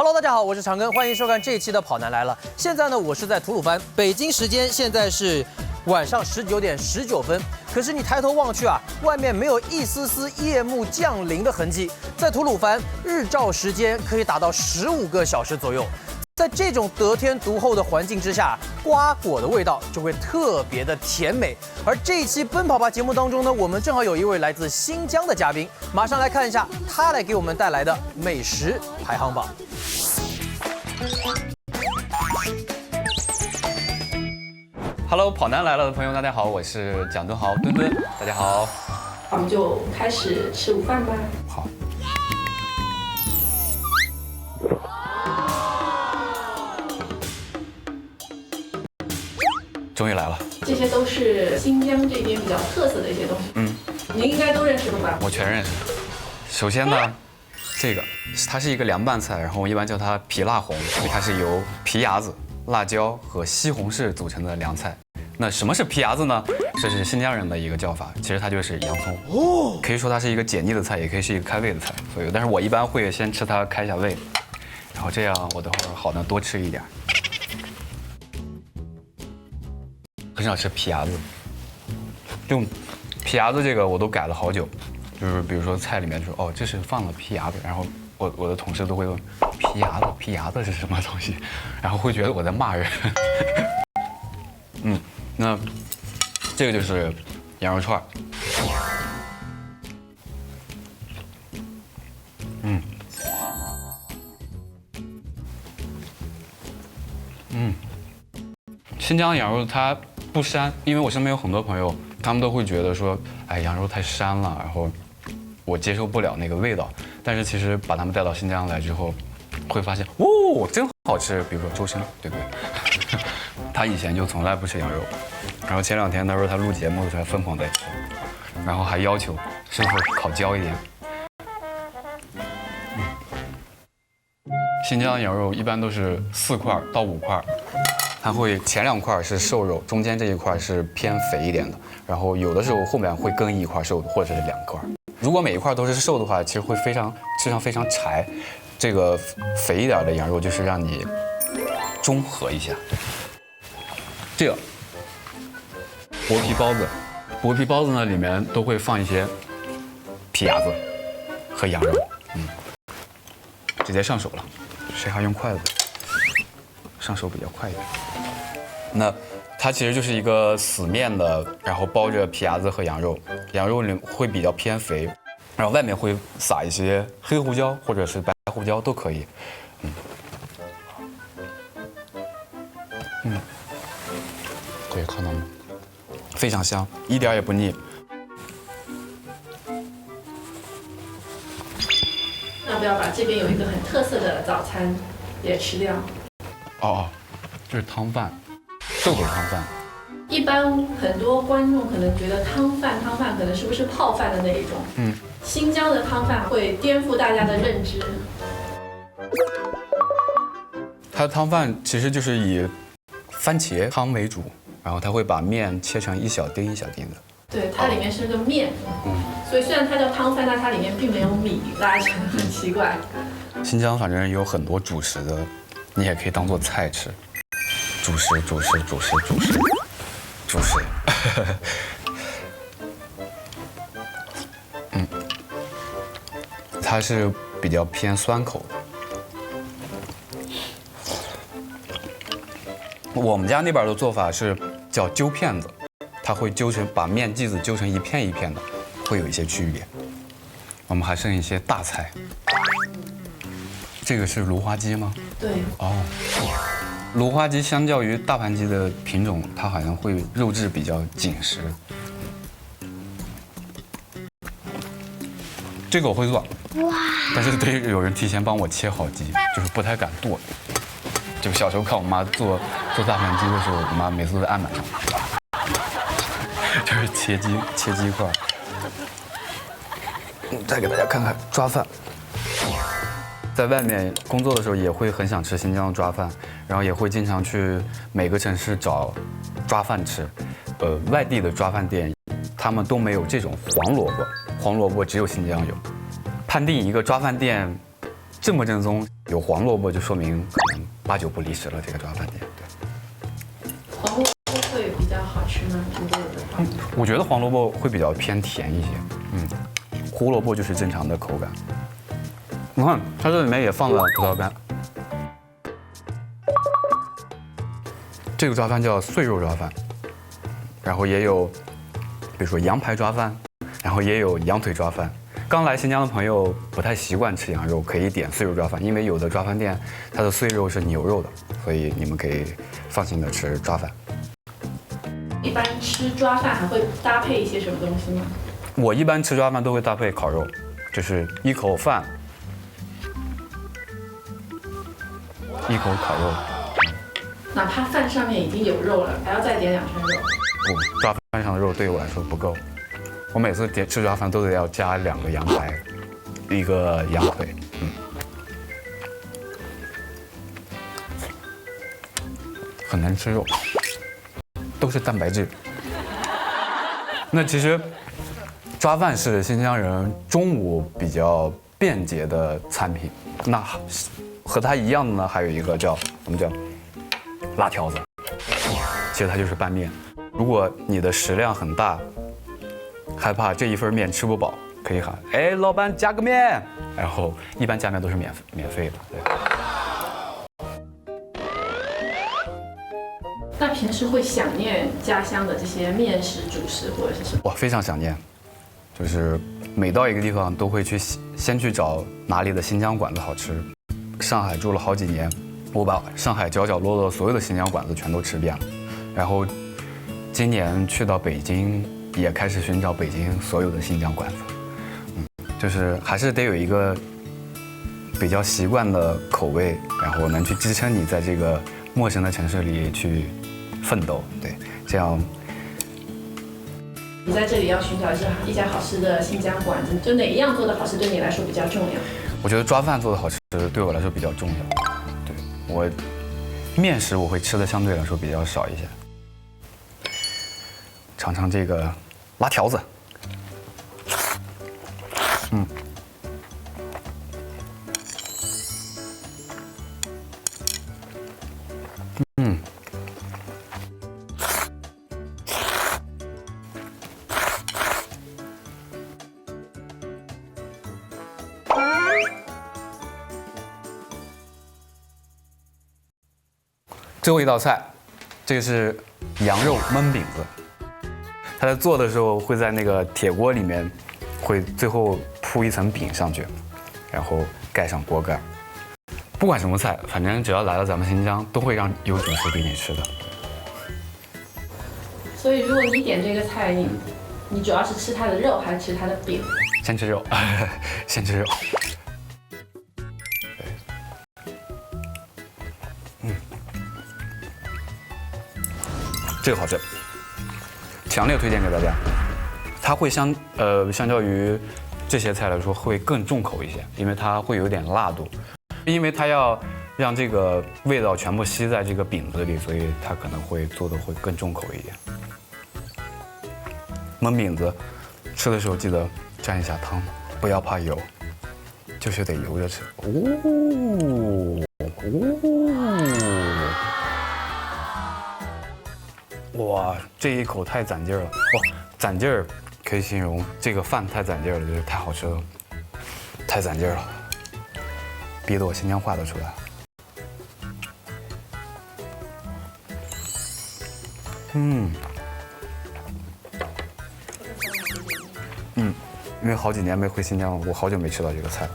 Hello， 大家好，我是长庚，欢迎收看这一期的《跑男来了》。现在呢，我是在吐鲁番，北京时间现在是晚上19点19分。可是你抬头望去啊，外面没有一丝丝夜幕降临的痕迹。在吐鲁番，日照时间可以达到15个小时左右。在这种得天独厚的环境之下，瓜果的味道就会特别的甜美。而这一期《奔跑吧》节目当中呢，我们正好有一位来自新疆的嘉宾，马上来看一下他来给我们带来的美食排行榜。Hello， 跑男来了的朋友，大家好，我是蒋敦豪，墩墩，大家好。我们就开始吃午饭吧。好。终于来了。这些都是新疆这边比较特色的一些东西。您应该都认识吧？我全认识。首先呢，这个它是一个凉拌菜，然后我一般叫它皮辣红，因为它是由皮牙子、辣椒和西红柿组成的凉菜。那什么是皮牙子呢？这是新疆人的一个叫法，其实它就是洋葱。哦，可以说它是一个解腻的菜，也可以是一个开胃的菜。所以，但是我一般会先吃它开一下胃，然后这样我等会儿好能多吃一点。很少吃皮牙子，就皮牙子这个我都改了好久，就是比如说菜里面说哦这是放了皮牙子，然后我的同事都会问皮牙子是什么东西，然后会觉得我在骂人。那这个就是羊肉串儿。新疆羊肉它不膻，因为我身边有很多朋友，他们都会觉得说，哎，羊肉太膻了，然后我接受不了那个味道。但是其实把他们带到新疆来之后，会发现，哦，真好吃。比如说周深，对不对？他以前就从来不吃羊肉，然后前2天他说他录节目的时候疯狂在吃，然后还要求师傅烤焦一点。新疆羊肉一般都是4块到5块。它会前2块是瘦肉，中间这一块是偏肥一点的，然后有的时候后面会跟一块瘦的，或者是2块。如果每一块都是瘦的话，其实会吃上非常柴。这个肥一点的羊肉就是让你中和一下。这个薄皮包子，薄皮包子呢里面都会放一些皮牙子和羊肉，直接上手了。谁还用筷子？上手比较快一点。那它其实就是一个死面的，然后包着皮牙子和羊肉，羊肉里会比较偏肥，然后外面会撒一些黑胡椒或者是白胡椒都可以。对，看到吗？非常香，一点也不腻。要不要把这边有一个很特色的早餐也吃掉？哦，这是汤饭，豆腐汤饭。一般很多观众可能觉得汤饭可能是不是泡饭的那一种？新疆的汤饭会颠覆大家的认知。它的汤饭其实就是以番茄汤为主，然后它会把面切成一小丁一小丁的。对，它里面是个面，所以虽然它叫汤饭，但它里面并没有米，大家觉得很奇怪。新疆反正有很多主食的。你也可以当做菜吃，主食。它是比较偏酸口的。我们家那边的做法是叫揪片子，它会把面剂子揪成一片一片的，会有一些区别。我们还剩一些大菜。这个是芦花鸡吗？对。哦，芦花鸡相较于大盘鸡的品种，它好像会肉质比较紧实。这个我会做，哇！但是得有人提前帮我切好鸡，就是不太敢剁。就小时候看我妈做大盘鸡的时候，我妈每次都在案板上，就是切鸡块。再给大家看看抓饭。在外面工作的时候，也会很想吃新疆的抓饭，然后也会经常去每个城市找抓饭吃。外地的抓饭店，他们都没有这种黄萝卜，黄萝卜只有新疆有。判定一个抓饭店这么正宗，有黄萝卜就说明可能8、9不离十了。这个抓饭店，对。黄萝卜会比较好吃吗？苹果的话，我觉得黄萝卜会比较偏甜一些，胡萝卜就是正常的口感。你看，它这里面也放了葡萄干。这个抓饭叫碎肉抓饭，然后也有，比如说羊排抓饭，然后也有羊腿抓饭。刚来新疆的朋友不太习惯吃羊肉，可以点碎肉抓饭，因为有的抓饭店它的碎肉是牛肉的，所以你们可以放心的吃抓饭。一般吃抓饭还会搭配一些什么东西吗？我一般吃抓饭都会搭配烤肉，就是一口饭，一口烤肉。哪怕饭上面已经有肉了，还要再点2串肉。不，抓饭上的肉对我来说不够。我每次吃抓饭都得要加2个羊排，1个羊腿，很难吃肉，都是蛋白质。那其实抓饭是新疆人中午比较便捷的餐品。那和它一样的呢，还有一个叫什么叫辣条子，其实它就是拌面。如果你的食量很大，害怕这一份面吃不饱，可以喊哎，老板加个面，然后一般加面都是免费的。对。那平时会想念家乡的这些面食、主食或者是什么？我非常想念，就是每到一个地方都会先去找哪里的新疆馆子好吃。上海住了好几年，我把上海角角落落所有的新疆馆子全都吃遍了，然后今年去到北京，也开始寻找北京所有的新疆馆子。就是还是得有一个比较习惯的口味，然后能去支撑你在这个陌生的城市里去奋斗。对，这样。你在这里要寻找一家好吃的新疆馆子，就哪一样做的好吃对你来说比较重要？我觉得抓饭做的好吃对我来说比较重要。对，我面食我会吃的相对来说比较少一些。尝尝这个辣条子，最后一道菜，这个是羊肉焖饼子。它在做的时候会在那个铁锅里面，会最后铺一层饼上去，然后盖上锅盖。不管什么菜，反正只要来了咱们新疆，都会让有主食给你吃的。所以如果你点这个菜，你主要是吃它的肉还是吃它的饼？先吃肉，先吃肉。这个好吃，强烈推荐给大家。它会相较于这些菜来说会更重口一些，因为它会有点辣度，因为它要让这个味道全部吸在这个饼子里，所以它可能会做的会更重口一点。焖饼子吃的时候记得蘸一下汤，不要怕油，就是得油着吃。哇，这一口太攒劲儿了！哇，攒劲儿可以形容这个饭太攒劲儿了，就是太好吃了，太攒劲儿了，憋得我新疆话都出来了。因为好几年没回新疆了，我好久没吃到这个菜了，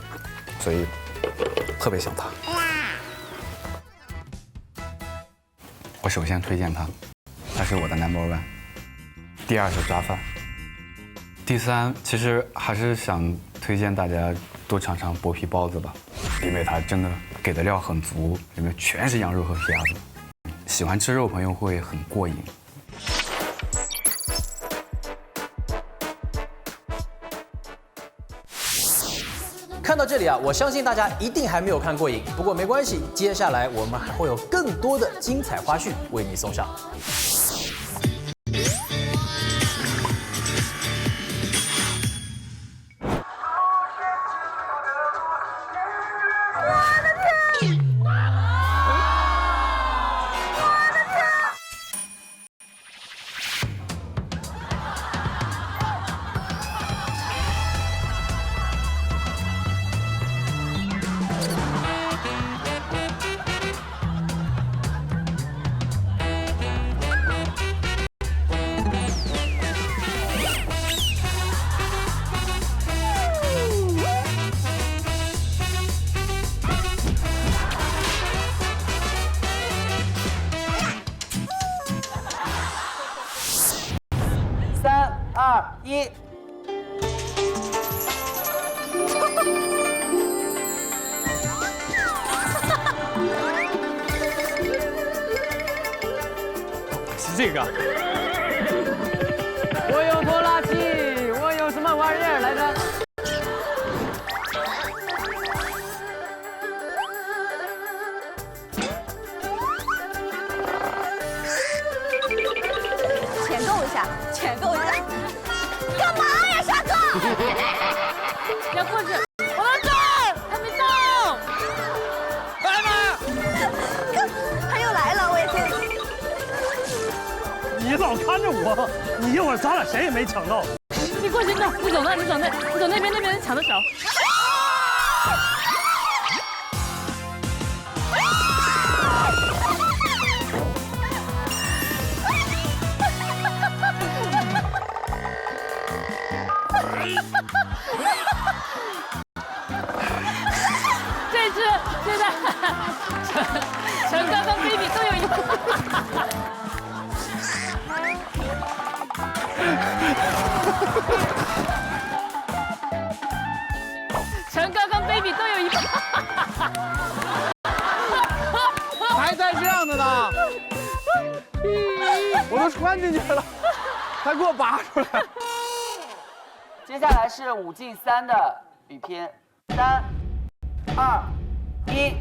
所以特别想它。我首先推荐它。它是我的 No.1， 第2是抓饭，第3其实还是想推荐大家多尝尝剥皮包子吧，因为它真的给的料很足，里面全是羊肉和皮鸭子，喜欢吃肉朋友会很过瘾。看到这里啊，我相信大家一定还没有看过瘾，不过没关系，接下来我们还会有更多的精彩花絮为你送上。1。是这个。我有拖拉机，我有什么玩意儿来着？潜够一下，潜够一下。干嘛呀，沙哥？要过去，我要动，还没动。来吧！他又来了，我也听。你老看着我，你一会儿咱俩谁也没抢到。你过去，你走那，你走那边，那边人抢的少。这次现在陈哥跟 baby 都有一半。陈哥跟 baby 都有一半。还在这样的呢，我都穿进去了，还给我拔出来。接下来是5进3的比拼，3、2、1。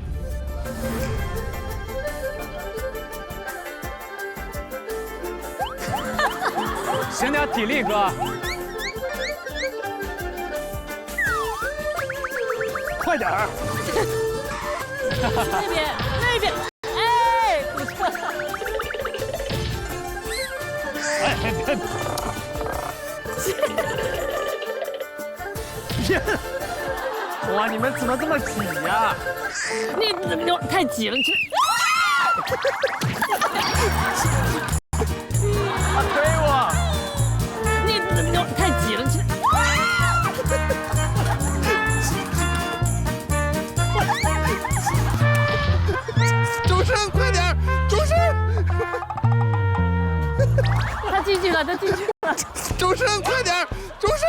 省点体力，哥。快点儿！那边，哎，不错。哎，别！哇，你们怎么这么挤呀？你太挤了，你这。他推我！你太挤了，你这。周深，快点！周深！他进去了，他进去了。周深，快点！周深！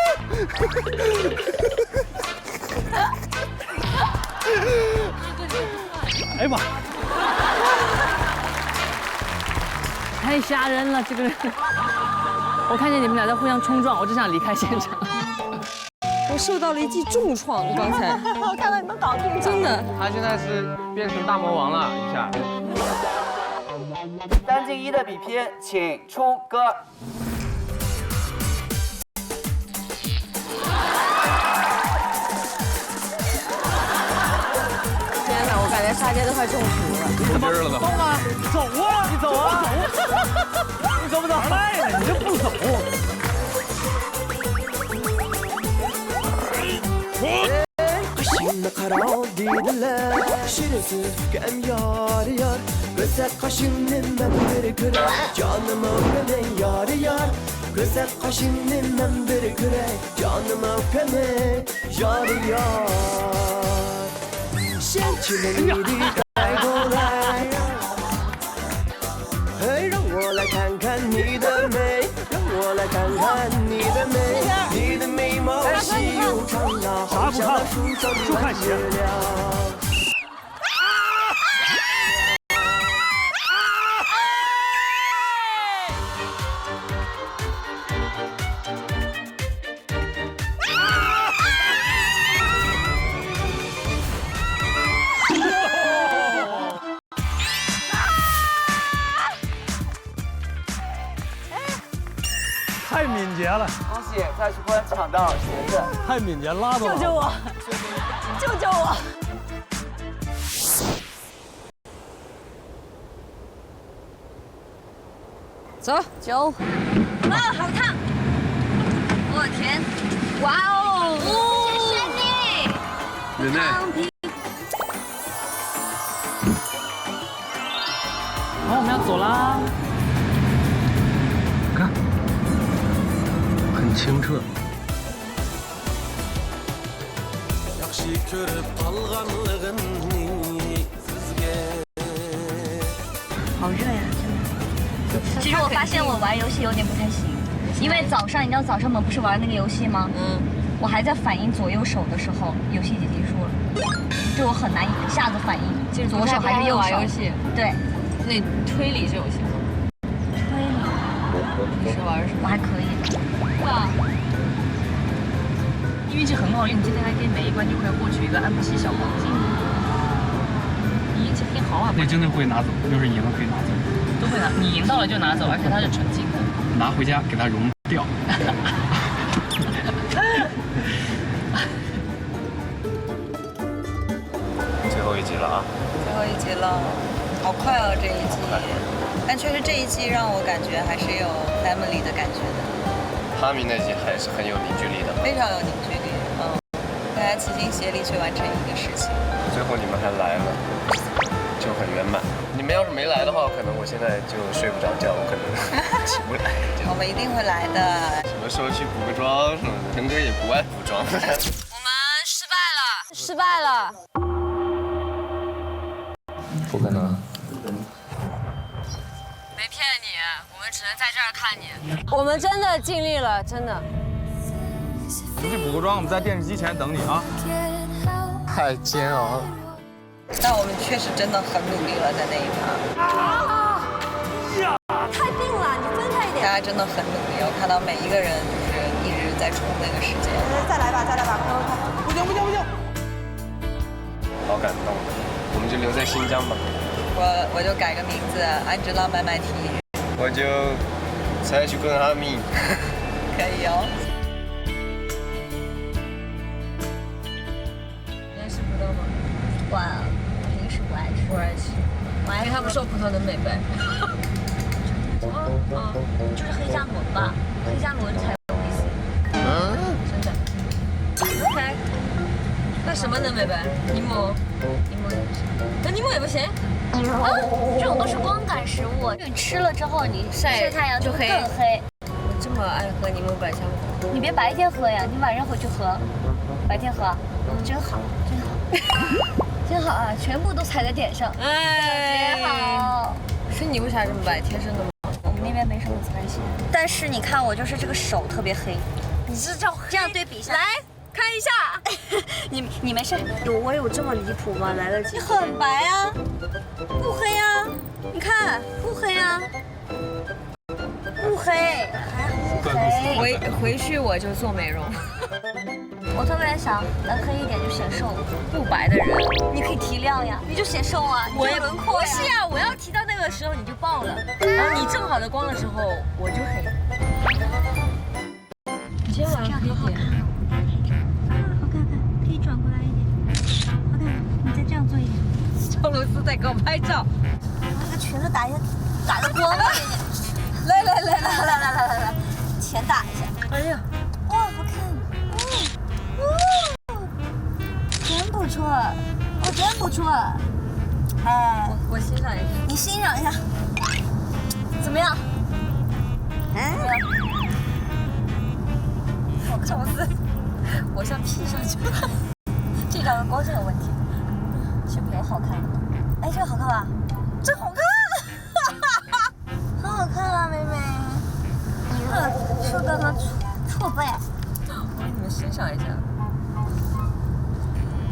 哎呀妈！太吓人了，这个人。我看见你们俩在互相冲撞，我只想离开现场。我受到了一记重创，刚才。我看到你们倒地上，真的。他现在是变成大魔王了，一下。3进1的比拼，请出歌。天哪，我感觉沙爹都快中暑了。怎么了呢？动啊！走啊！你走啊！你走不走？累了，你就不走。Kaşınla kara dediler Şirinsiz kem yar yar Güzel kaşının ben bir küre Canıma öpeme yar yar Güzel kaşının ben bir küre Canıma öpeme yar yar Sen çilemini kaybolar 嘿，让我来看看你的美，让我来看看你的美，你的眉毛细又长呀，好像那树上的弯月亮。太敏捷了，恭喜蔡徐坤抢到鞋子，太敏捷，拉倒！救救我！救救我！走，9。哇，好烫！我的天！哇哦！谢谢你。忍耐。好，我们要走啦。看，很清澈。 好热呀，真的。其实我发现我玩游戏有点不太行，因为早上你知道早上我们不是玩那个游戏吗？我还在反应左右手的时候，游戏已经结束了，就我很难一下子反应，就是左手还是右手。玩游戏，对，那推理这游戏吗？推理，你是玩什么？我还可以。哇，运气很好，因为你今天还可以每一关就可以获取一个安慕希小黄金。你运气挺好啊！那真的会拿走，要是赢了可以拿走。都会拿，你赢到了就拿走，而且它是纯金的。拿回家给它熔掉。最后一集了啊！最后一集了，好快哦这一季，但确实这一季让我感觉还是有 family 的感觉的。哈密那集还是很有凝聚力的，非常有凝聚力，大家齐心协力去完成一个事情。最后你们还来了，就很圆满。你们要是没来的话，可能我现在就睡不着觉，我可能起不来。我们一定会来的。什么时候去补个妆什么的，腾哥也不爱补妆。我们失败了，失败了。不可能。没骗你，我们只能在这儿看你。我们真的尽力了，真的。你去补个妆，我们在电视机前等你啊。太煎熬了。但我们确实真的很努力了，在那一趴。太定了，你分开一点。大家真的很努力，我看到每一个人就是一直在冲那个时间。再来吧，快快快！不行！好感动的，我们就留在新疆吧。我就改个名字，安吉拉买买提。我就采取更哈密。可以哦。你爱吃葡萄吗？我平时不爱吃。不爱吃，因为他们说葡萄能美白。就是黑加仑吧，黑加仑才有意思。真的。OK。那什么能美白？柠檬。柠檬也不行。那柠檬也不行。这种都是光感食物，你吃了之后你晒太阳就更黑。我这么爱喝柠檬百香果。你别白天喝呀，你晚上回去喝，白天喝，真好，真好，真好啊！全部都踩在点上，哎，别好。是你为啥这么白？天生的吗？我们那边没什么紫外线，但是你看我就是这个手特别黑，你是这样对比一下，来看一下，你没事，我有这么离谱吗？来得及？你很白啊，不黑啊，你看不黑啊，不黑，还不黑。回去我就做美容。我特别想蓝黑一点就显瘦，不白的人你可以提亮呀，你就显瘦啊，我也轮廓呀。不是呀，我要提到那个时候你就爆了，然后你正好的光的时候我就黑。你今天晚上可以点。好看看，可以转过来一点。好看，你再这样做一点。赵露思在给我拍照。这个裙子打个光吧，给你。来，前打一下。哎呀，哇，好看。真不错，真不错。哎，我欣赏一下。你欣赏一下，怎么样？哎，我看我像 P 上去了。这张光线有问题，视频有好看的吗？哎，这个好看吧？真好看，很好看啊，妹妹。说刚刚错背。我给你们欣赏一下。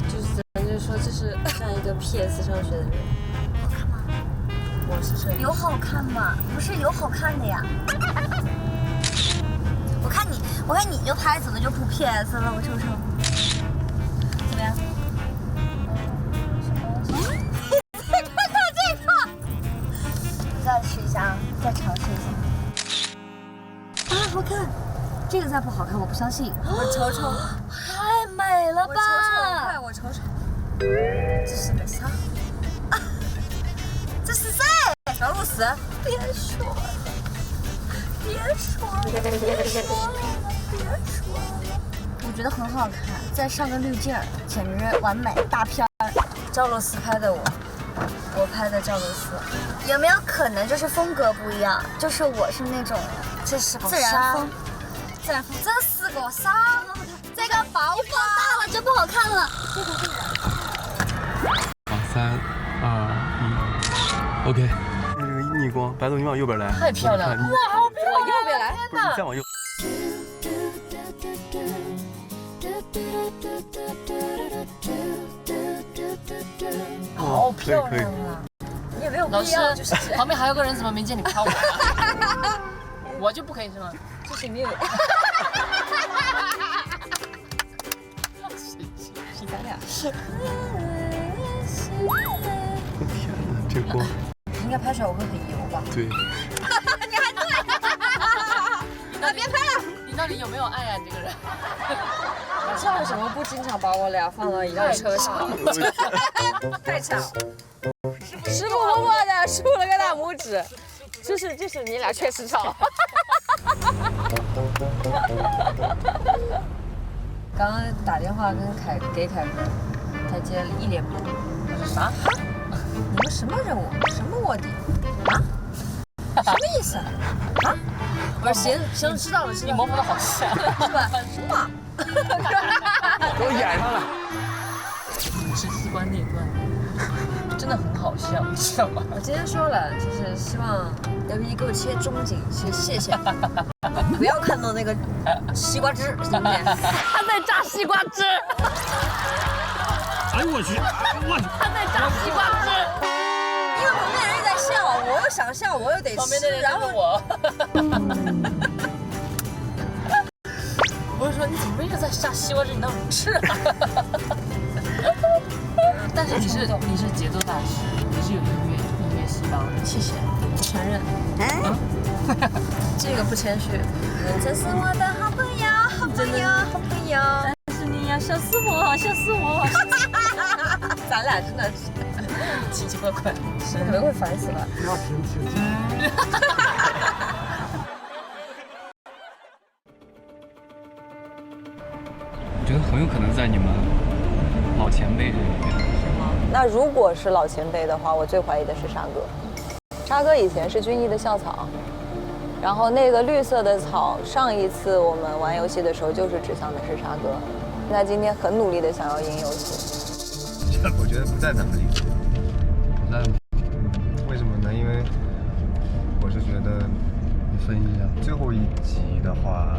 就是说这是像一个 PS 上学的人。好看吗？我是摄影师。有好看吗？不是有好看的呀。我看你就拍，怎么就不 PS 了？我瞅瞅，怎么样？再看看这个，再试一下啊，再尝试一下。啊，好看！这个再不好看，我不相信。我瞅瞅，太美了吧！快，我瞅瞅。这是个啥？这是谁？小露丝。别说了，别说了，别说了。我觉得很好看，再上个滤镜，简直完美大片儿。赵露思拍的我拍的赵露思。有没有可能就是风格不一样？就是我是那种，这是个自然风，这是个啥？这个爆放大了，真不好看了。好，3、2、1 ，OK。那个逆光，白总，你往右边来。太漂亮了！哇，好漂亮！我右边来。不是，你再往右。好漂亮啊！你也没有必要，就是旁边还有个人，怎么没见你拍我？我就不可以是吗？就是你有。咱俩。天哪，这光应该拍出来我会很油吧？对。你还对？别拍了！你到底有没有爱啊？你这个人。这为什么不经常把我俩放到一辆车上？太巧。师傅默默的竖了个大拇指，就是你俩确实吵。刚刚打电话给凯哥，他接了一脸懵。我说啥？你们什么任务？什么卧底？啊？什么意思啊？啊？我说行，知道了。你模仿的好像，是吧？哇！给我演上了。是机关那段，真的很好笑，你知道吗？我今天说了，就是希望LPD给我切中景，谢谢。不要看到那个西瓜汁，对不对？他在榨西瓜汁。哎我去，他在榨西瓜汁。因为旁边的人在笑，我又想笑，我又得吃，然后我。我就说你怎么一直在榨西瓜汁？你到底吃啊？但是你是节奏大师，你是有音乐细胞的，谢谢，我承认。这个不谦虚，这是我的好朋友，好朋友。但是你要笑死我，笑死我。咱俩真的是奇奇怪怪，是可能会烦死了。不要听。我觉得很有可能在你们老前辈这里面。那如果是老前辈的话，我最怀疑的是沙哥。沙哥以前是军艺的校草，然后那个绿色的草，上一次我们玩游戏的时候就是指向的是沙哥。他今天很努力的想要赢游戏。我觉得不在咱们里头。不在吗？为什么呢？因为我是觉得，你分析一下。最后一集的话，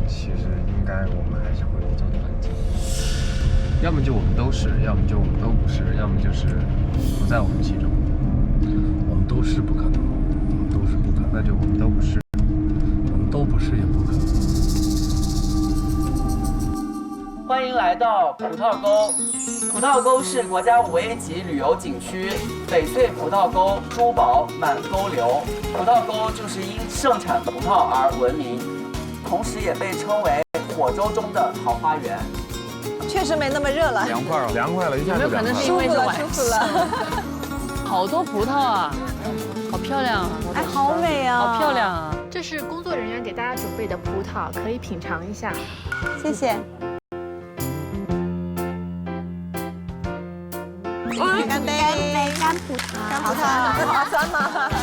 其实应该我们还是会做团结。要么就我们都是，要么就我们都不是，要么就是不在我们其中。我们都是不可能，我们都是不可能，那就我们都不是，我们都不是也不可能。欢迎来到葡萄沟。葡萄沟是国家5A级旅游景区，翡翠葡萄沟、珠宝满沟流。葡萄沟就是因盛产葡萄而闻名，同时也被称为火州中的桃花源。确实没那么热了，凉快了，凉快了，一下就凉快了，舒服了，舒服了。好多葡萄啊，好漂亮啊！哎，好美啊，好漂亮啊！这是工作人员给大家准备的葡萄，可以品尝一下。谢谢。干杯！干葡萄，干葡萄，酸吗？酸。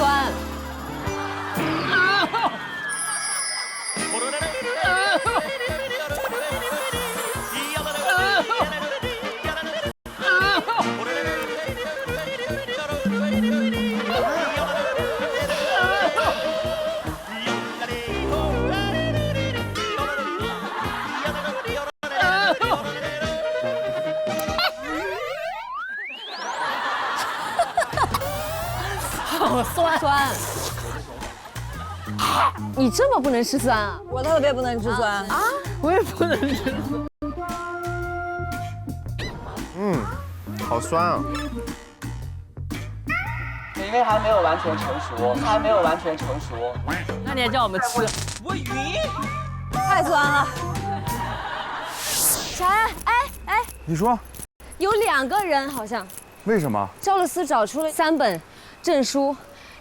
好酸。你这么不能吃酸啊？我特别不能吃酸啊，我也不能吃。好酸啊！因为还没有完全成熟，那你还叫我们吃？我晕，太酸了。小安，哎，你说有2个人好像。为什么？赵乐思找出了3本证书，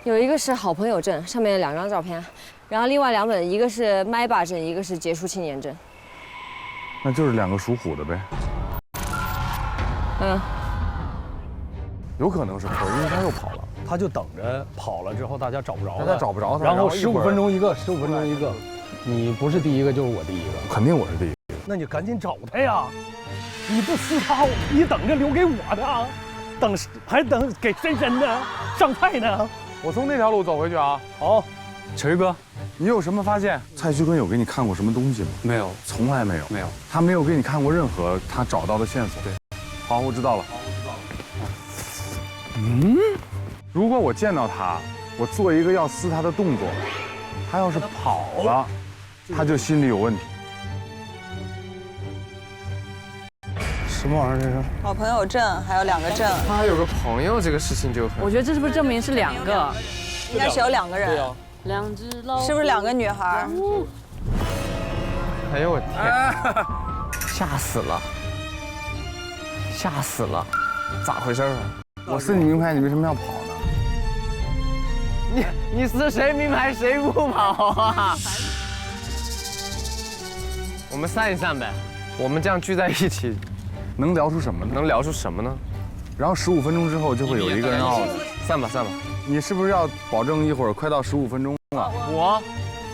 有一个是好朋友证，上面有2张照片，然后另外2本，一个是麦霸证，一个是杰出青年证。那就是2个属虎的呗。有可能是可是因为他又跑了，他就等着跑了之后大家找不着他找不着他，然后15分钟一个，15分钟一个，你不是第一个就是我第一个，肯定我是第一个。那你赶紧找他呀！你不撕他，你等着留给我的，还等给深深呢，上菜呢。我从那条路走回去啊。好，晨儿哥，你有什么发现？蔡徐坤有给你看过什么东西吗？没有，从来没有。没有，他没有给你看过任何他找到的线索。对，好，我知道了。嗯，如果我见到他，我做一个要撕他的动作，他要是跑了，他就心里有问题。什么玩意儿这是？好朋友证还有2个证。他还有个朋友，这个事情就很……我觉得这是不是证明是2个？应该是有2个人。对啊。 2只老虎是不是2个女孩？哎呦我天！吓死了！吓死了！咋回事啊？我撕你名牌，你为什么要跑呢？你撕谁名牌谁不跑啊？我们散一散呗。我们这样聚在一起，能聊出什么呢？能聊出什么呢？然后15分钟之后就会有一个人 out。散吧散吧。你是不是要保证一会儿快到15分钟了？我，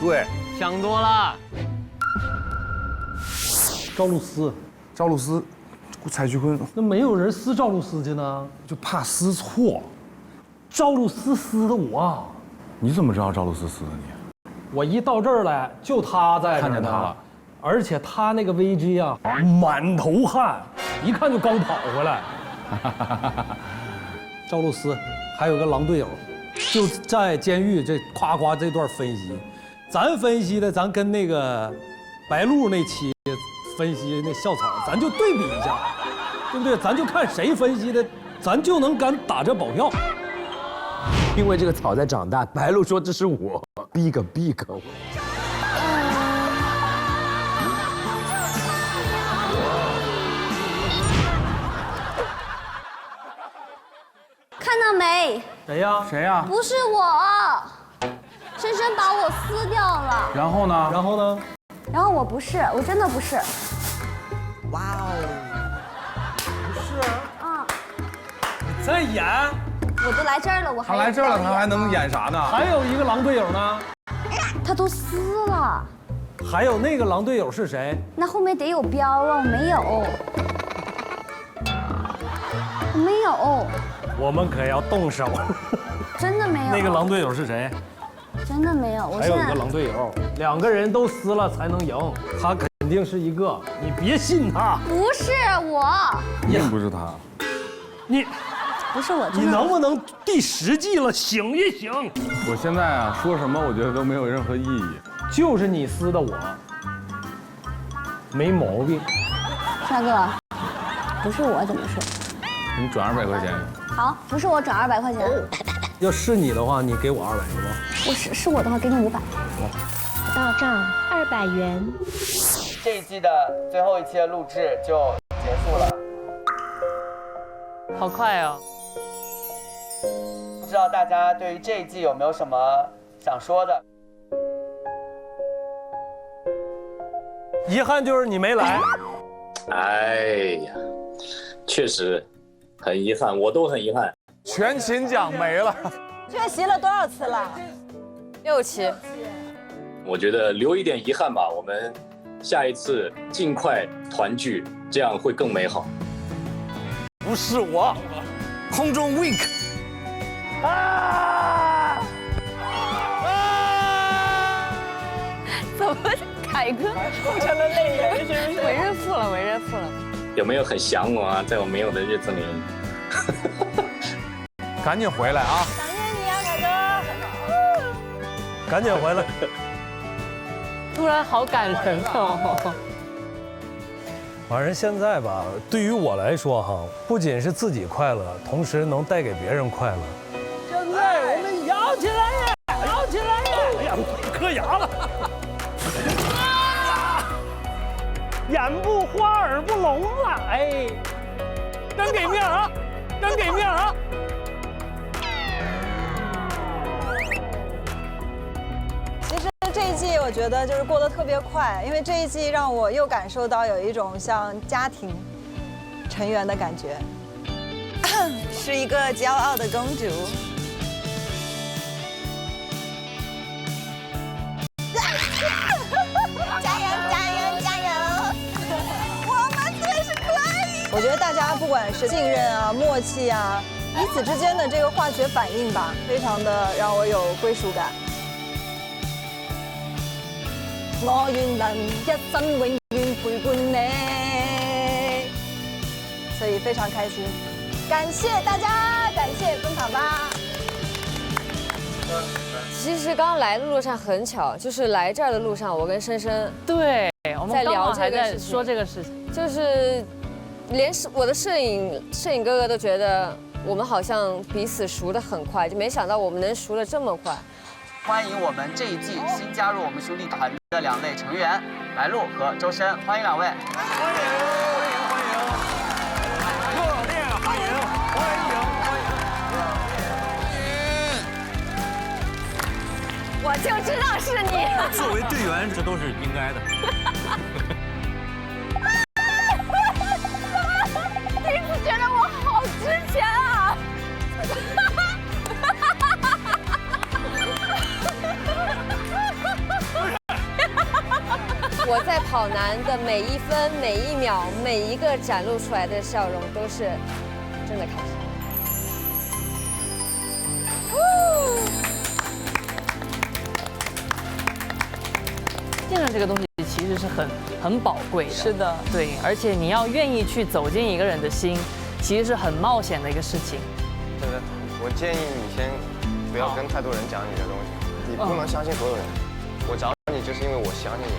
对，想多了。赵露思，赵露思，蔡徐坤，那没有人撕赵露思去呢，就怕撕错。赵露思撕的我，你怎么知道赵露思撕的你？我一到这儿来，就她在这儿呢，看见她了，而且她那个 VG 啊，满头汗，一看就刚跑回来。赵露思还有个狼队友，就在监狱这夸夸这段分析，咱分析的，咱跟那个白鹿那期分析那校草，咱就对比一下，对不对？咱就看谁分析的，咱就能敢打这保票。因为这个草在长大，白鹿说这是我逼个。看到没？谁呀？谁呀？不是我，深深把我撕掉了。然后呢？然后呢？然后我不是，我真的不是。哇哦！不是。啊。你在演？我都来这儿了，我还他来这儿了，他还能演啥呢？还有一个狼队友呢。他都撕了。还有那个狼队友是谁？那后面得有标啊，我没有。我没有。我们可要动手。真的没有。那个狼队友是谁？真的没有。还有一个狼队友，2个人都撕了才能赢，他肯定是一个，你别信他。不是我。一定不是他。你。不是我，你能不能第10季了醒一醒？我现在啊，说什么我觉得都没有任何意义。就是你撕的我，没毛病。帅哥，不是我怎么说？你转200块钱。好，不是我转200块钱。要是你的话，你给我200是吧？是我的话，给你500。到账200元。这一季的最后一期的录制就结束了，好快哦！不知道大家对于这一季有没有什么想说的？遗憾就是你没来。哎呀，确实很遗憾，我都很遗憾。全勤奖没了。缺席了多少次了？6期。我觉得留一点遗憾吧，我们下一次尽快团聚，这样会更美好。不是我，空中 wink。怎么凯哥哭成了泪人？是不是？为人父了，为人父了。有没有很想我啊？在我没有的日子里。赶紧回来啊！想念你啊，凯哥！赶紧回来。突然好感人哦。反正现在吧，对于我来说哈，不仅是自己快乐，同时能带给别人快乐。现在我们摇起来呀，摇起来呀！哎呀，磕牙了。眼不花耳不聋了，哎，真给面啊，真给面啊！其实这一季我觉得就是过得特别快，因为这一季让我又感受到有一种像家庭成员的感觉，是一个骄傲的公主。加油加油加油！我们最是可以。我觉得大家不管是信任啊、默契啊，彼此之间的这个化学反应吧，非常的让我有归属感。我願能一生永遠陪伴你。所以非常開心，感謝大家，感謝奔跑吧。其實剛來的路上很巧，就是來這兒的路上，我跟深深對，我們在聊這還在個事情，說這個事情，就是連我的攝影哥哥都覺得我們好像彼此熟得很快，就沒想到我們能熟得這麼快。歡迎我們這一季新加入我們兄弟團的2位成員，白鹿和周深，歡迎2位。我就知道是你。作为队员，这都是应该的。第一次觉得我好值钱啊！我在跑男的每一分、每一秒、每一個展露出來的笑容，都是真的開心。信任這個東西其實是很寶貴的。是的，對，而且你要願意去走進一個人的心，其實是很冒險的一個事情。真的，我建議你先不要跟太多人講你的東西，你不能相信所有人。我找你就是因為我相信你。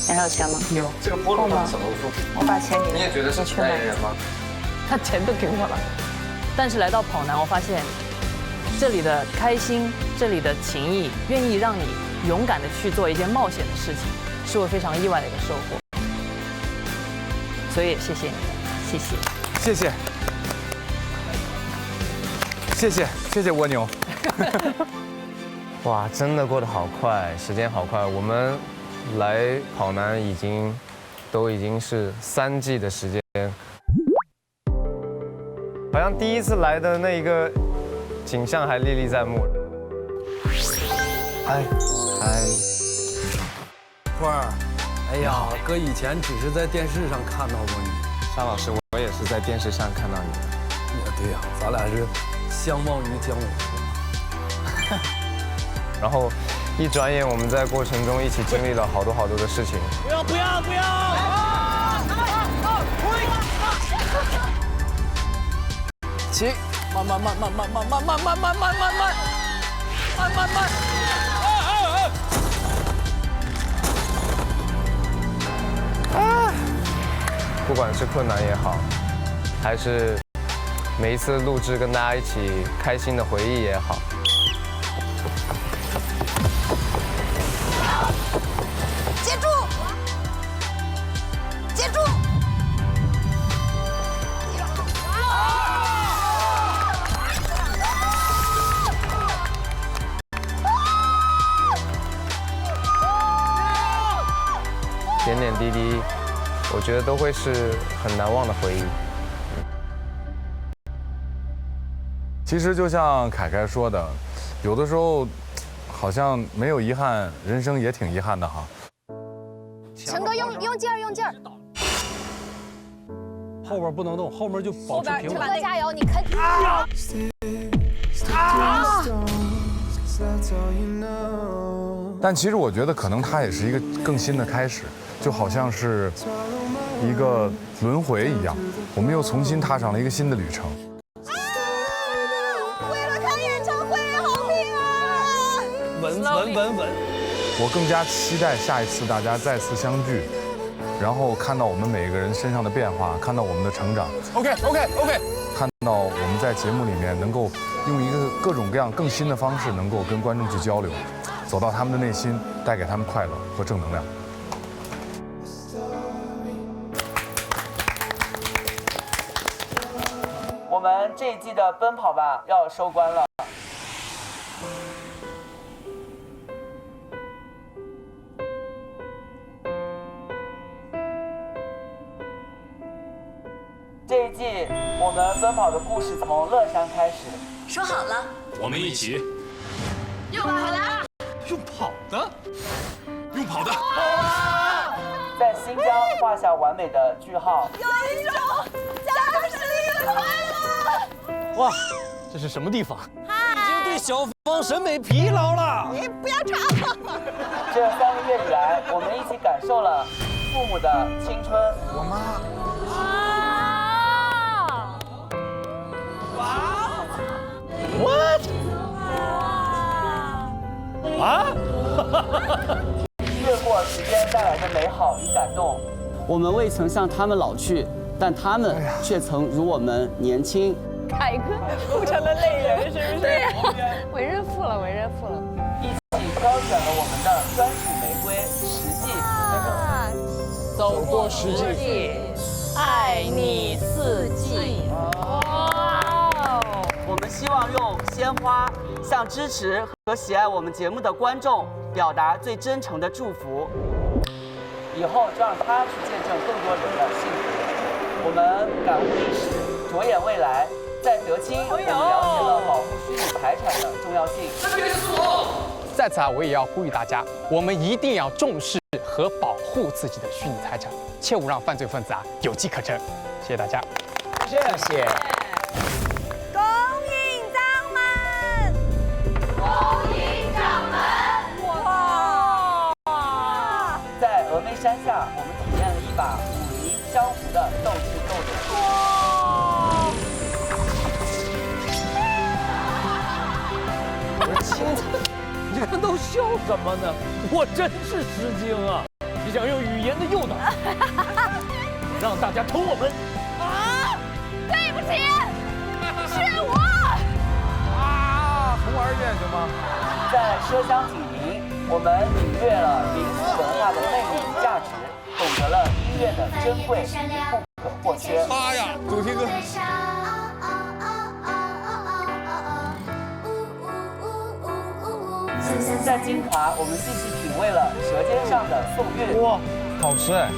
你還有錢嗎？有。這個菠蘿嗎？什麼都我把錢給你。你也覺得是代言人嗎？他錢都給我了。但是來到跑男，我發現這裡的開心，這裡的情誼，願意讓你勇敢的去做一件冒險的事情，是我非常意外的一個收穫。所以也謝謝你，謝謝。謝謝。謝謝，謝謝蝸牛。哇，真的過得好快，時間好快。我們來跑男都已經是3季的時間，好像第一次來的那一個景象還歷歷在目。嗨，花兒，哎呀，哥以前只是在電視上看到過你。沙老師，我也是在電視上看到你的。對呀，咱倆是相忘於江湖。然後一轉眼，我們在過程中一起經歷了好多的事情。不要！起，慢。不管是困難也好，還是每一次錄製跟大家一起開心的回憶也好。接住！點點滴滴，我覺得都會是很難忘的回憶。其實就像凱凱說的，有的時候好像沒有遺憾，人生也挺遺憾的哈。陳哥用勁兒。後邊不能動，後面就保持平穩。陳哥加油，你肯。但其實我覺得可能它也是一個更新的開始，就好像是一個輪迴一樣，我們又重新踏上了一個新的旅程。為了看演唱會，好拼啊！穩。我更加期待下一次大家再次相聚，然後看到我們每個人身上的變化，看到我們的成長。OK，看到我們在節目裡面能夠用一個各種各樣更新的方式，能夠跟觀眾去交流，走到他們的內心，帶給他們快樂和正能量。我們這一季的奔跑吧要收官了。這一季我們奔跑的故事從樂山開始。說好了，我們一起。用跑的。在新疆畫下完美的句號。有一種加入實力的快樂。哇，這是什麼地方？已經對小方审美疲劳了。你不要吵。这3个月以来，我们一起感受了父母的青春。我妈。What？ 啊？越过时间带来的美好与感动，我们未曾向他们老去，但他们却曾如我们年轻。凯哥哭成了泪人，是不是？对呀，为人父了，为人父了。一起挑选了我们的专属玫瑰10季，走过10季，爱你4季。我们希望用鲜花向支持和喜爱我们节目的观众表达最真诚的祝福。以后就让他去见证更多人的幸福。我们感悟历史，着眼未来。在德清，我们了解了保护虚拟财产的重要性。在此啊，我也要呼吁大家，我们一定要重视和保护自己的虚拟财产，切勿让犯罪分子啊有机可乘。谢谢大家，谢谢。恭迎掌门，恭迎掌门！哇！在峨眉山下，我们体验了一把武林江湖的斗智斗勇。你们都笑什么呢？我真是吃惊啊！你想用语言的诱导，让大家投我们？啊！对不起，是我。啊，重玩一遍行吗？在奢香景林，我们领略了民俗文化的魅力与价值，懂得了音乐的珍贵与不可或缺。妈呀，主题歌！在金华，我们细细品味了舌尖上的宋韵，哇，好吃哎！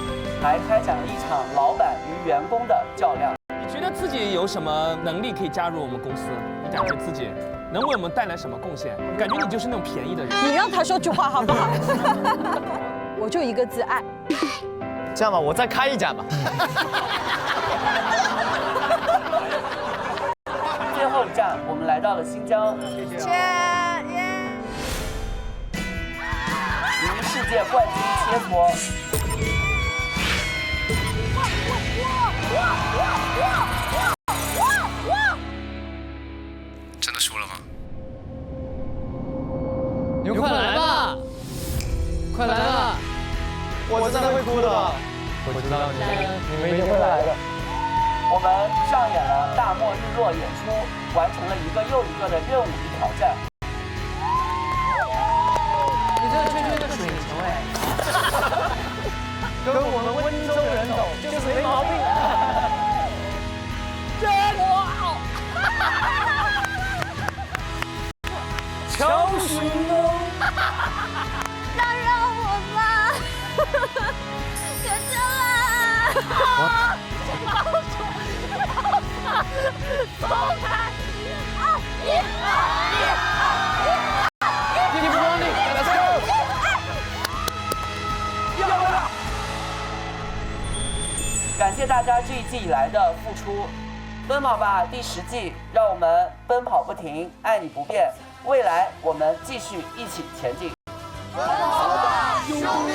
还开展了一场老板与员工的较量。你觉得自己有什么能力可以加入我们公司？你感觉自己能为我们带来什么贡献？感觉你就是那种便宜的人。你让他说句话好不好？我就一个字，爱。这样吧，我再开一家吧。最后一站，我们来到了新疆。与世界冠军切磋。真的输了吗？你们快来吧，快来吧！我真的会哭的。我知道你们一定会来的。我们上演了大漠日落演出，完成了一个又一个的任务与挑战。你这吹吹的水球哎，跟我们温州人走就是没毛病。乔许诺，让我吧，求求了！松开！Let's go！ 感谢大家这一季以来的付出。奔跑吧第10季，让我们奔跑不停，爱你不变。未来我们继续一起前进。奔跑吧，兄弟！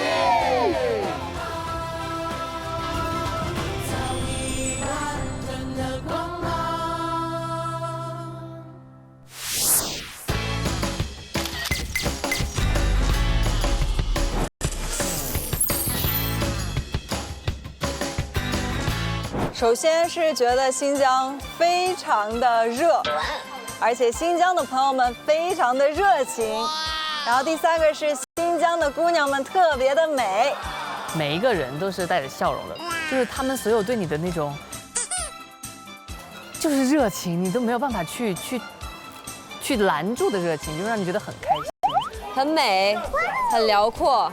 首先是觉得新疆非常的热，而且新疆的朋友们非常的热情。然后第3个是新疆的姑娘们特别的美，每一个人都是带着笑容的，就是他们所有对你的那种，就是热情，你都没有办法去拦住的热情，就让你觉得很开心，很美，很辽阔。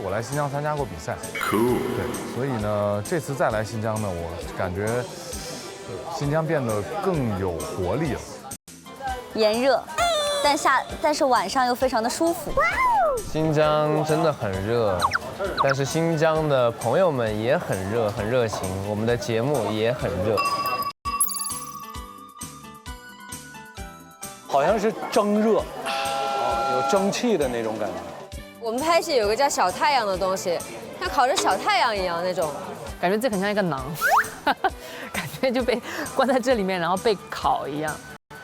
我来新疆参加过比赛，对，所以呢，这次再来新疆呢，我感觉新疆变得更有活力了。炎热，但是晚上又非常的舒服。新疆真的很热，但是新疆的朋友们也很热，很热情，我们的节目也很热。好像是蒸热，有蒸汽的那种感觉。我们拍戏有个叫小太阳的东西，像烤着小太阳一样那种，感觉这很像一个馕，感觉就被关在这里面，然后被烤一样。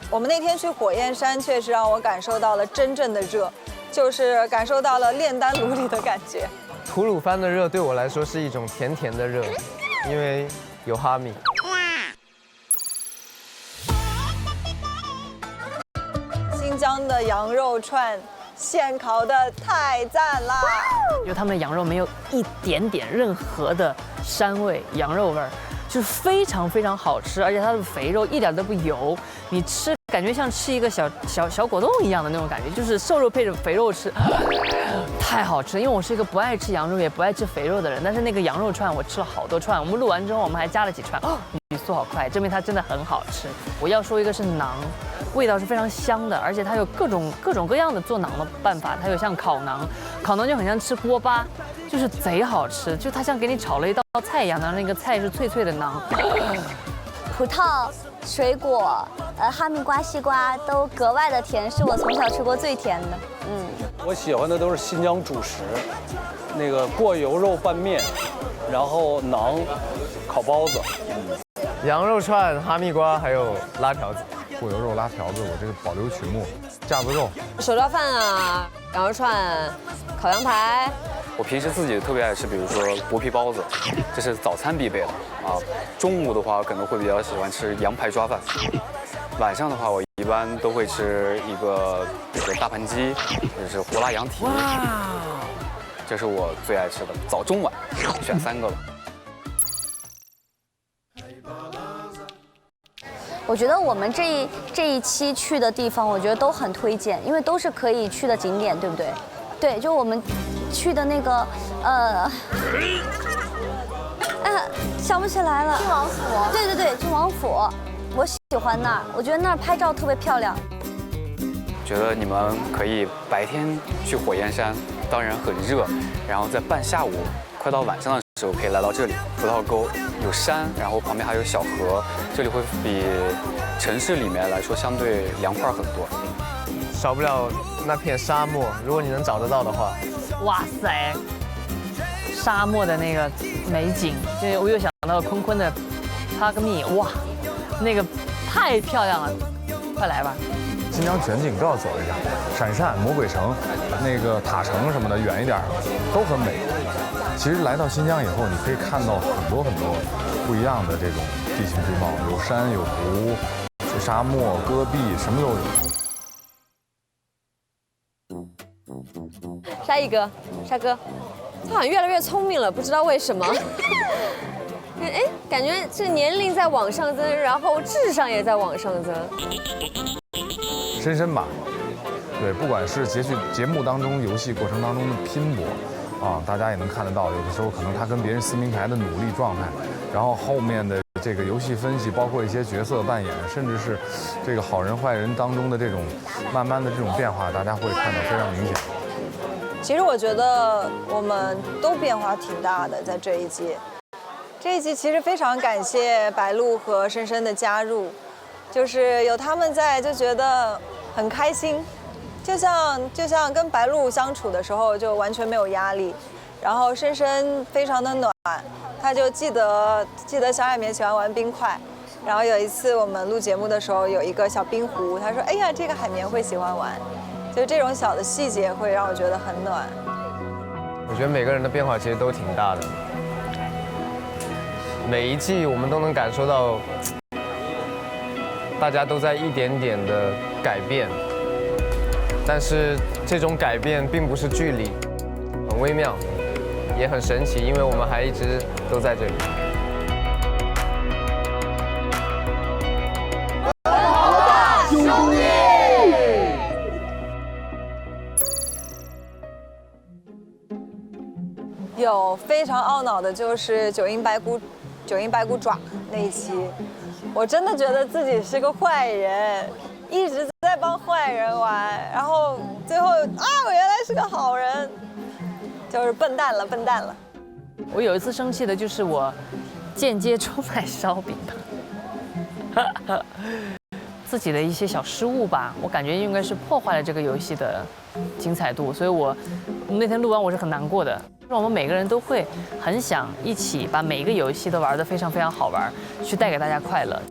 我们那天去火焰山，确实让我感受到了真正的热，就是感受到了炼丹炉里的感觉。吐鲁番的热对我来说是一种甜甜的热，因为有哈密。新疆的羊肉串现烤的太赞啦！因为他们的羊肉没有一点点任何的膻味，羊肉味儿，就是非常非常好吃，而且它的肥肉一点都不油，你吃感觉像吃一个小果冻一样的那种感觉，就是瘦肉配着肥肉吃，太好吃。因为我是一个不爱吃羊肉也不爱吃肥肉的人，但是那个羊肉串我吃了好多串，我们录完之后我们还加了几串，语速好快，证明它真的很好吃。我要说一个是馕，味道是非常香的，而且它有各种各样的做馕的办法，它有像烤馕，烤馕就很像吃锅巴，就是贼好吃，就它像给你炒了一道菜一样的，那个菜是脆脆的馕。葡萄、水果、哈密瓜、西瓜都格外的甜，是我从小吃过最甜的。我喜欢的都是新疆主食，那个过油肉拌面，然后馕、烤包子。羊肉串、哈密瓜还有拉条子，过油肉拉条子，我这个保留曲目，架子肉、手抓饭啊，羊肉串、烤羊排。我平时自己特别爱吃，比如说薄皮包子，这是早餐必备的啊。中午的话，可能会比较喜欢吃羊排抓饭。晚上的话，我一般都会吃一个大盘鸡，就是胡辣羊蹄。这是我最爱吃的，早中晚选3个吧。我觉得我们这一期去的地方，我觉得都很推荐，因为都是可以去的景点，对不对？对，就我们去的那个想不起来了。郡王府。对，郡王府，我喜欢那儿，我觉得那儿拍照特别漂亮。觉得你们可以白天去火焰山，当然很热，然后在半下午快到晚上的时候可以来到这里葡萄沟，有山，然后旁边还有小河，这里会比城市里面来说相对凉快很多。少不了那片沙漠，如果你能找得到的话。哇塞，沙漠的那个美景，就我又想到坤坤的帕格密，哇，那个太漂亮了，快来吧！新疆全景都要走一下，闪善、魔鬼城、那个塔城什么的，远一点都很美。其实来到新疆以后，你可以看到很多不一样的这种地形地貌，有山有湖，有沙漠、戈壁，什么都有。沙哥，他好像越来越聪明了，不知道为什么。哎，感觉这年龄在往上增，然后智商也在往上增。深深吧，对，不管是节目当中、游戏过程当中的拼搏，大家也能看得到，有的时候可能他跟别人撕名牌的努力状态，然后后面的这个游戏分析，包括一些角色扮演，甚至是这个好人坏人当中的这种慢慢的这种变化，大家会看到非常明显。其实我觉得我们都变化挺大的，在这一季。这一季其实非常感谢白鹿和深深的加入，就是有他们在，就觉得很开心。就像跟白鹿相处的时候，就完全没有压力。然后深深非常的暖，他就记得小海绵喜欢玩冰块。然后有一次我们录节目的时候，有一个小冰壶，他说：“哎呀，这个海绵会喜欢玩。”就这种小的细节会让我觉得很暖。我觉得每个人的变化其实都挺大的，每一季我们都能感受到，大家都在一点点的改变，但是这种改变并不是距离，很微妙，也很神奇，因为我们还一直都在这里。兄弟。有非常懊恼的就是九阴白骨爪那一期，我真的觉得自己是个坏人，一直在帮坏人玩，然后最后我原来是个好人，就是笨蛋了。我有一次生气的就是我间接出卖烧饼，自己的一些小失误吧，我感觉应该是破坏了这个游戏的精彩度，所以我们那天录完我是很难过的。我们每个人都会很想一起把每一个游戏都玩得非常非常好玩，去带给大家快乐。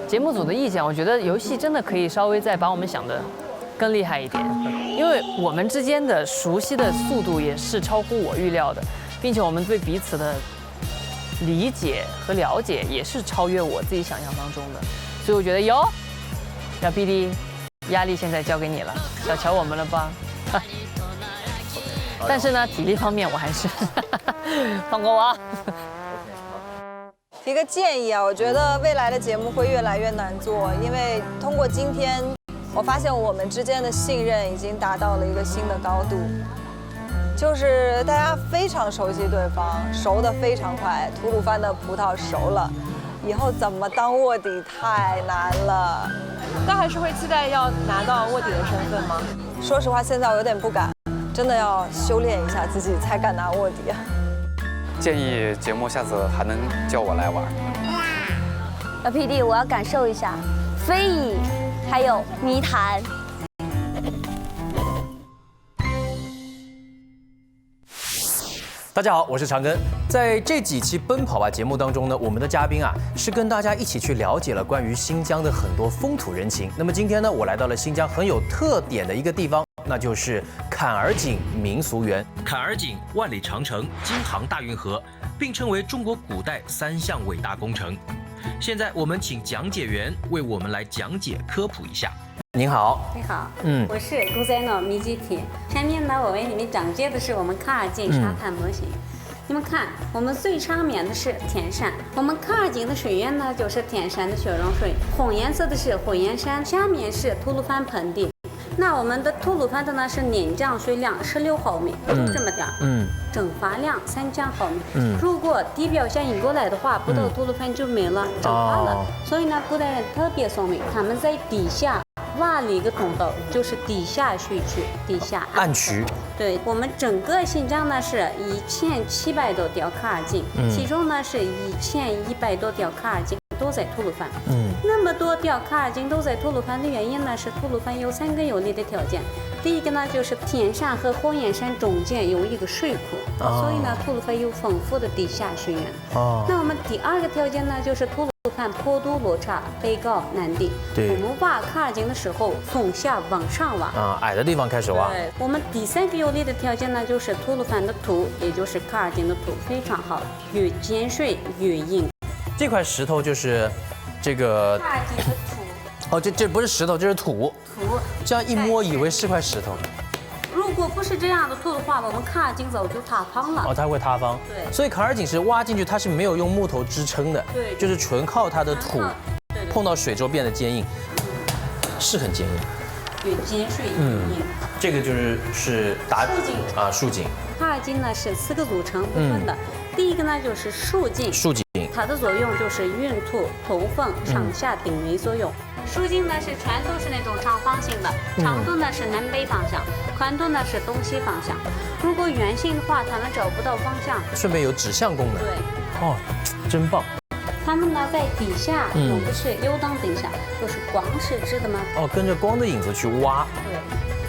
节目组的意见，我觉得游戏真的可以稍微再把我们想的更厉害一点，因为我们之间的熟悉的速度也是超乎我预料的，并且我们对彼此的理解和了解也是超越我自己想象当中的，所以我觉得小 PD 压力现在交给你了，小瞧我们了吧？但是呢，体力方面我还是放过我。提个建议啊，我觉得未来的节目会越来越难做，因为通过今天，我发现我们之间的信任已经达到了一个新的高度，就是大家非常熟悉对方，熟得非常快。吐鲁番的葡萄熟了，以后怎么当卧底太难了。那还是会期待要拿到卧底的身份吗？说实话，现在我有点不敢，真的要修炼一下自己才敢拿卧底啊。建议节目下次还能叫我来玩。小 PD， 我要感受一下非遗，还有泥潭。大家好，我是长庚。在这几期《奔跑吧》节目当中呢，我们的嘉宾啊是跟大家一起去了解了关于新疆的很多风土人情。那么今天呢，我来到了新疆很有特点的一个地方，那就是坎儿井民俗园。坎儿井万里长城、京杭大运河，并称为中国古代3项伟大工程。现在我们请讲解员为我们来讲解科普一下。您好，你好，我是古塞诺米基提。下面呢，我为你们讲解的是我们坎儿井沙滩模型。你们看，我们最上面的是天山，我们坎儿井的水源呢就是天山的雪融水，红颜色的是火焰山，下面是吐鲁番盆地。那我们的吐鲁番的呢是年降水量16毫米，就这么点儿，蒸发量3000毫米。如果地表线引过来的话，不到吐鲁番就没了，蒸发了。所以呢，古代人特别聪明，他们在底下挖了一个通道，就是地下水渠、地下暗渠。对，我们整个新疆呢是1700多条坎儿井，其中呢是1100多条坎儿井都在吐鲁番。那么多条坎儿井都在吐鲁番的原因呢，是吐鲁番有3个有利的条件。第一个呢，就是天山和火焰山中间有一个水库，所以呢，吐鲁番有丰富的地下水源。那我们第二个条件呢，就是吐鲁番坡度落差，北高南低。对，我们挖坎儿井的时候，从下往上挖。矮的地方开始挖。对，我们第3个有利的条件呢，就是吐鲁番的土，也就是坎儿井的土非常好，越碱水越硬。这块石头就是这个。坎儿井的土。哦，这不是石头，这是土。土。这样一摸以为是块石头。如果不是这样的土的话，我们坎儿井早就塌方了。它会塌方。对。所以坎儿井是挖进去，它是没有用木头支撑的。对。就是纯靠它的土，碰到水之后变得坚硬，是很坚硬。越碱水越硬。这个是打竖井。坎儿井呢是4个组成部分的，第一个呢就是竖井。竖井。它的作用就是运土、通风、上下定位作用。竖井呢是全都是那种长方形的，长度呢是南北方向，宽度呢是东西方向。如果圆形的话，它们找不到方向。顺便有指向功能。对。哦，真棒。它们呢在底下用的是优等定向，就是光是指的吗？跟着光的影子去挖。对。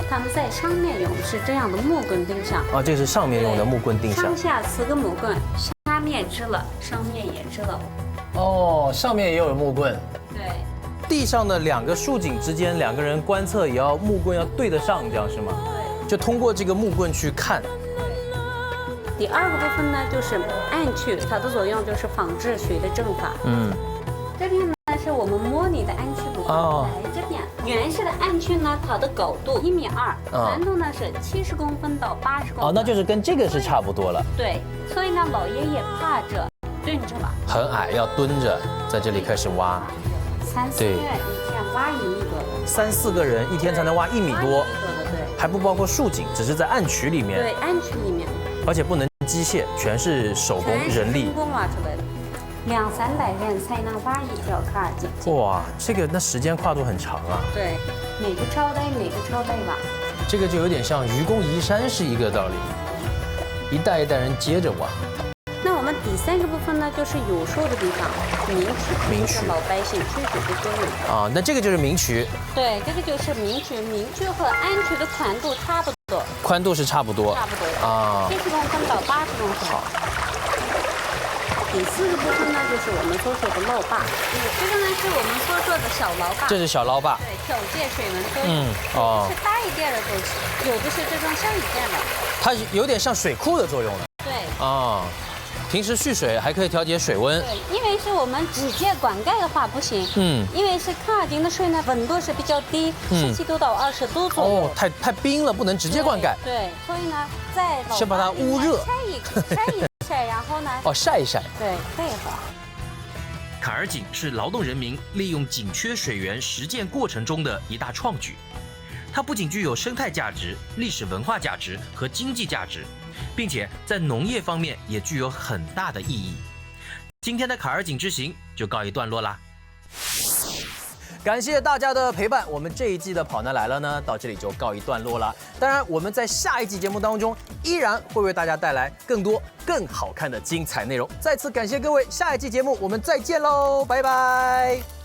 他们在上面用的是这样的木棍定向。这是上面用的木棍定向。上下4个木棍，下面支了，上面也支了。上面也有木棍。对。地上的2个竖井之间，2个人观测也要木棍要对得上，这样是吗？对。就通过这个木棍去看。第2个部分呢，就是暗渠，它的作用就是防止水的蒸发。这边呢是我们模拟的暗渠部分。来这边，原始的暗渠呢，它的高度1.2米，宽度呢是70公分到80公分。那就是跟这个是差不多了。对，所以呢，老爷爷趴着，蹲着吧。很矮，要蹲着，在这里开始挖。3、4个人一天挖1米多的。3、4个人一天才能挖1米多。对。还不包括竖井，只是在暗渠里面。对，暗渠里面。而且不能机械，全是手工人力。手工挖出来的，2、300人才能挖1条坎儿井。哇，那时间跨度很长啊。对，每个朝代挖。这个就有点像愚公移山是一个道理，一代一代人接着挖。那我们第3个部分呢，就是有树的地方。明渠，老百姓吹水的作用。啊，那这个就是明渠。对，这个就是明渠，明渠和安渠的宽度差不多。宽度是差不多。差不多。啊。 70公分到80公分。好。第4个部分呢，就是我们所说的漏坝。这个呢是我们所说的小捞坝。这是小捞坝。对，调节水文作用。哦。是大一点的都是，有的是这种小一点的。它有点像水库的作用了。对。啊。 平时蓄水还可以调节水温，对，因为是我们直接灌溉的话不行，因为是卡尔井的水呢，温度是比较低，17度到20度左右。哦，太冰了，不能直接灌溉。对，所以呢，在先把它捂热，晒一晒，然后呢，晒一晒。对，可以的。卡尔井是劳动人民利用紧缺水源实践过程中的一大创举，它不仅具有生态价值、历史文化价值和经济价值。 并且在农业方面也具有很大的意义。今天的卡尔井之行就告一段落啦，感谢大家的陪伴，我们这一季的跑男来了呢，到这里就告一段落了。当然，我们在下一季节目当中依然会为大家带来更多更好看的精彩内容。再次感谢各位，下一季节目我们再见喽，拜拜。